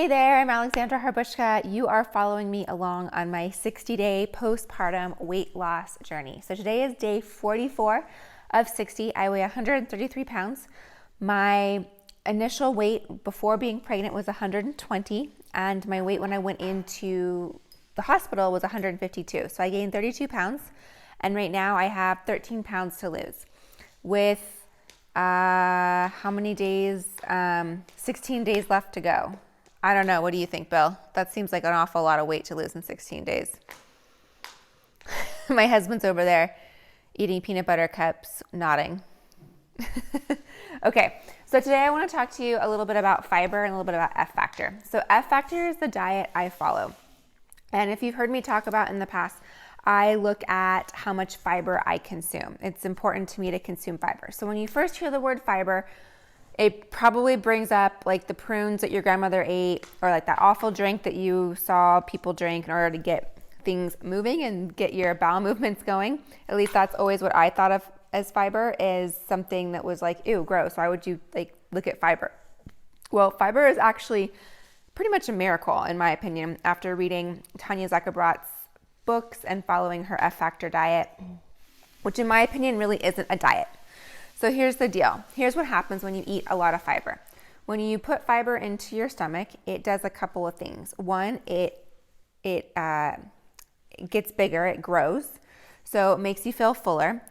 Hey there, I'm Alexandra Harbushka. You are following me along on my 60-day postpartum weight loss journey. So today is day 44 of 60. I weigh 133 pounds. My initial weight before being pregnant was 120, and my weight when I went into the hospital was 152. So I gained 32 pounds, and right now I have 13 pounds to lose. With how many days? 16 days left to go. I don't know. What do you think, Bill? That seems like an awful lot of weight to lose in 16 days. My husband's over there eating peanut butter cups, nodding. Okay, so today I want to talk to you a little bit about fiber and a little bit about f-faactor. So f-faactor is the diet I follow. And if you've heard me talk about in the past, I look at how much fiber I consume. It's important to me to consume fiber. So when you first hear the word fiber, it probably brings up like the prunes that your grandmother ate, or like that awful drink that you saw people drink in order to get things moving and get your bowel movements going. At least that's always what I thought of as fiber, is something that was like, ew, gross. Why would you like look at fiber? Well, fiber is actually pretty much a miracle in my opinion, after reading Tanya Zuckerbrand's books and following her f-faactor diet, which in my opinion really isn't a diet. So here's the deal. Here's what happens when you eat a lot of fiber. When you put fiber into your stomach, it does a couple of things. One, it gets bigger, it grows. So it makes you feel fuller.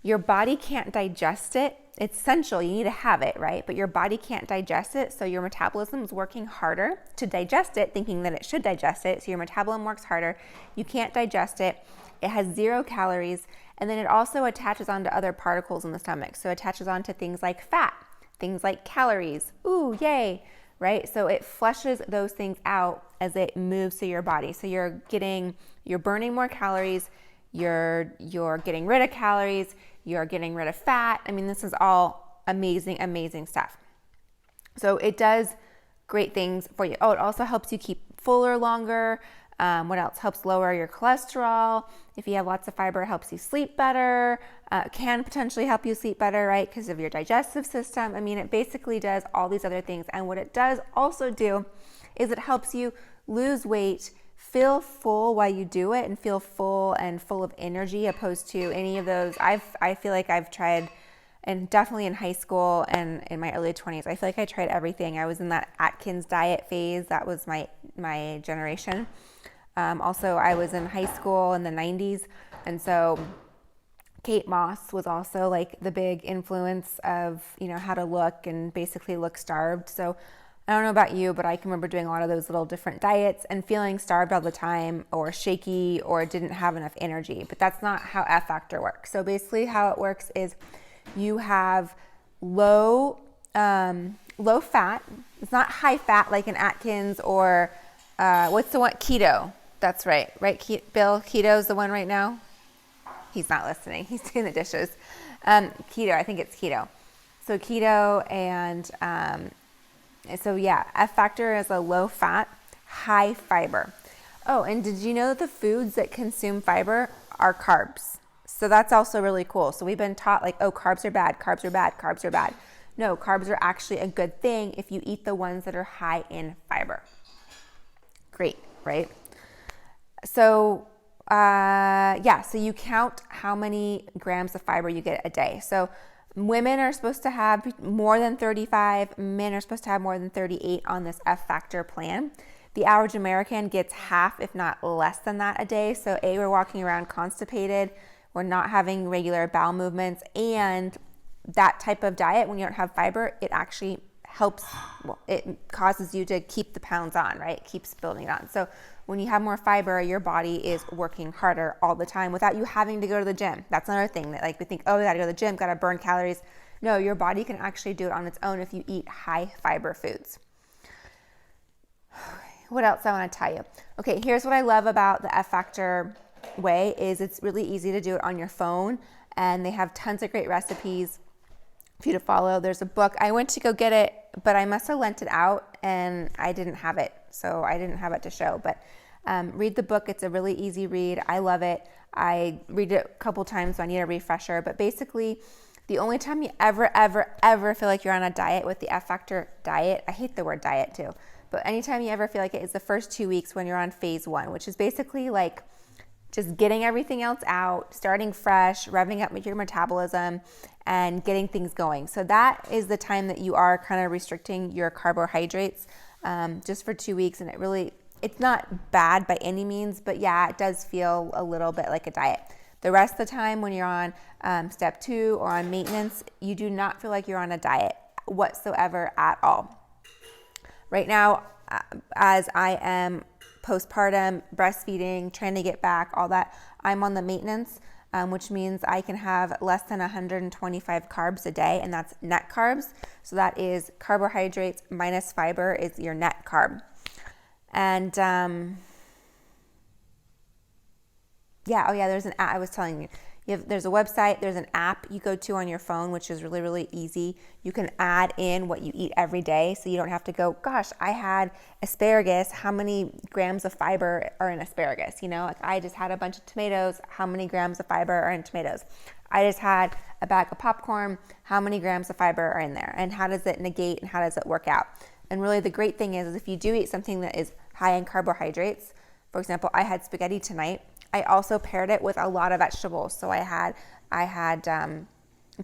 Your body can't digest it. It's essential, you need to have it, right? But your body can't digest it, so your metabolism is working harder to digest it, thinking that it should digest it. So your metabolism works harder. You can't digest it. It has 0 calories. And then it also attaches onto other particles in the stomach. So it attaches onto things like fat, things like calories. Ooh, yay, right? So it flushes those things out as it moves through your body. So you're burning more calories, you're getting rid of calories, you're getting rid of fat. I mean, this is all amazing, amazing stuff. So it does great things for you. Oh, it also helps you keep fuller longer. What else? Helps lower your cholesterol. If you have lots of fiber, it helps you sleep better. Can potentially help you sleep better, right? Because of your digestive system. I mean, it basically does all these other things. And what it does also do is it helps you lose weight, feel full while you do it, and feel full and full of energy, opposed to any of those. I feel like I've tried, and definitely in high school and in my early 20s, I feel like I tried everything. I was in that Atkins diet phase. That was my generation. Also, I was in high school in the 90s, and so Kate Moss was also like the big influence of, how to look and basically look starved. So I don't know about you, but I can remember doing a lot of those little different diets and feeling starved all the time, or shaky, or didn't have enough energy. But that's not how f-faactor works. So basically how it works is you have low fat. It's not high fat like in Atkins or what's the one? Keto. That's right, Bill? Keto's the one right now? He's not listening. He's doing the dishes. Keto, I think it's keto. So keto and f-faactor is a low fat, high fiber. Oh, and did you know that the foods that consume fiber are carbs? So that's also really cool. So we've been taught like, oh, carbs are bad, carbs are bad, carbs are bad. No, carbs are actually a good thing if you eat the ones that are high in fiber. Great, right? So, so you count how many grams of fiber you get a day. So women are supposed to have more than 35, men are supposed to have more than 38 on this f-faactor plan. The average American gets half, if not less than that a day. So we're walking around constipated, we're not having regular bowel movements, and that type of diet, when you don't have fiber, it actually it causes you to keep the pounds on, right? It keeps building it on. So when you have more fiber, your body is working harder all the time without you having to go to the gym. That's another thing that we think, oh, we gotta go to the gym, gotta burn calories. No, your body can actually do it on its own if you eat high fiber foods. What else I wanna tell you? Okay, here's what I love about the f-faactor way is it's really easy to do it on your phone, and they have tons of great recipes for you to follow. There's a book. I went to go get it, but I must have lent it out and I didn't have it. So I didn't have it to show, but read the book. It's a really easy read. I love it. I read it a couple times, so I need a refresher. But basically, the only time you ever feel like you're on a diet with the f-faactor diet, I hate the word diet too, but But anytime you ever feel like it is the first 2 weeks when you're on phase 1, which is basically like just getting everything else out, starting fresh, revving up your metabolism, and getting things going. So that is the time that you are kind of restricting your carbohydrates just for 2 weeks. And it's not bad by any means, but yeah, it does feel a little bit like a diet. The rest of the time when you're on step 2 or on maintenance, you do not feel like you're on a diet whatsoever at all. Right now, as I am postpartum, breastfeeding, trying to get back, all that, I'm on the maintenance, which means I can have less than 125 carbs a day, and that's net carbs. So that is carbohydrates minus fiber is your net carb. And there's an app I was telling you. There's a website, there's an app you go to on your phone, which is really, really easy. You can add in what you eat every day, so you don't have to go, gosh, I had asparagus. How many grams of fiber are in asparagus? Like I just had a bunch of tomatoes. How many grams of fiber are in tomatoes? I just had a bag of popcorn. How many grams of fiber are in there? And how does it negate and how does it work out? And really the great thing is if you do eat something that is high in carbohydrates, for example, I had spaghetti tonight. I also paired it with a lot of vegetables. So I had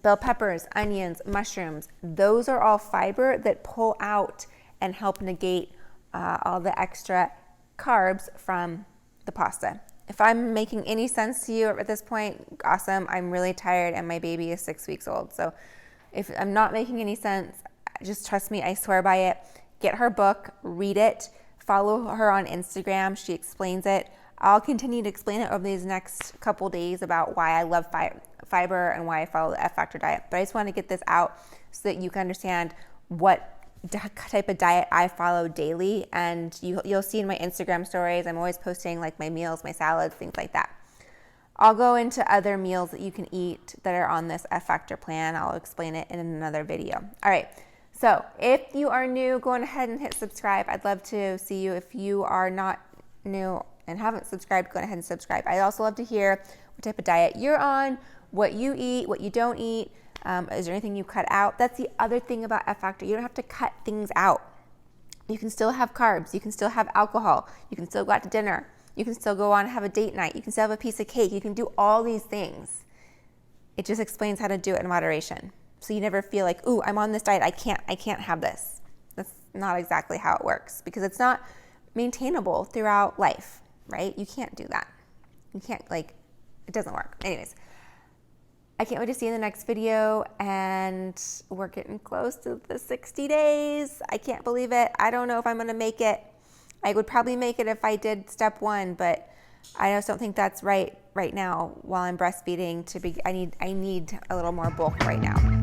bell peppers, onions, mushrooms. Those are all fiber that pull out and help negate all the extra carbs from the pasta. If I'm making any sense to you at this point, awesome. I'm really tired and my baby is 6 weeks old. So if I'm not making any sense, just trust me, I swear by it. Get her book, read it, follow her on Instagram. She explains it. I'll continue to explain it over these next couple days about why I love fiber and why I follow the f-faactor diet. But I just want to get this out so that you can understand what type of diet I follow daily. And you'll see in my Instagram stories, I'm always posting like my meals, my salads, things like that. I'll go into other meals that you can eat that are on this f-faactor plan. I'll explain it in another video. All right. So if you are new, go on ahead and hit subscribe. I'd love to see you. If you are not new and haven't subscribed, go ahead and subscribe. I'd also love to hear what type of diet you're on, what you eat, what you don't eat. Is there anything you cut out? That's the other thing about f-faactor. You don't have to cut things out. You can still have carbs. You can still have alcohol. You can still go out to dinner. You can still go on and have a date night. You can still have a piece of cake. You can do all these things. It just explains how to do it in moderation. So you never feel like, ooh, I'm on this diet. I can't have this. That's not exactly how it works because it's not maintainable throughout life, right? You can't do that. You can't, it doesn't work. Anyways, I can't wait to see you in the next video, and we're getting close to the 60 days. I can't believe it. I don't know if I'm going to make it. I would probably make it if I did step 1, but I just don't think that's right now while I'm breastfeeding. I need a little more bulk right now.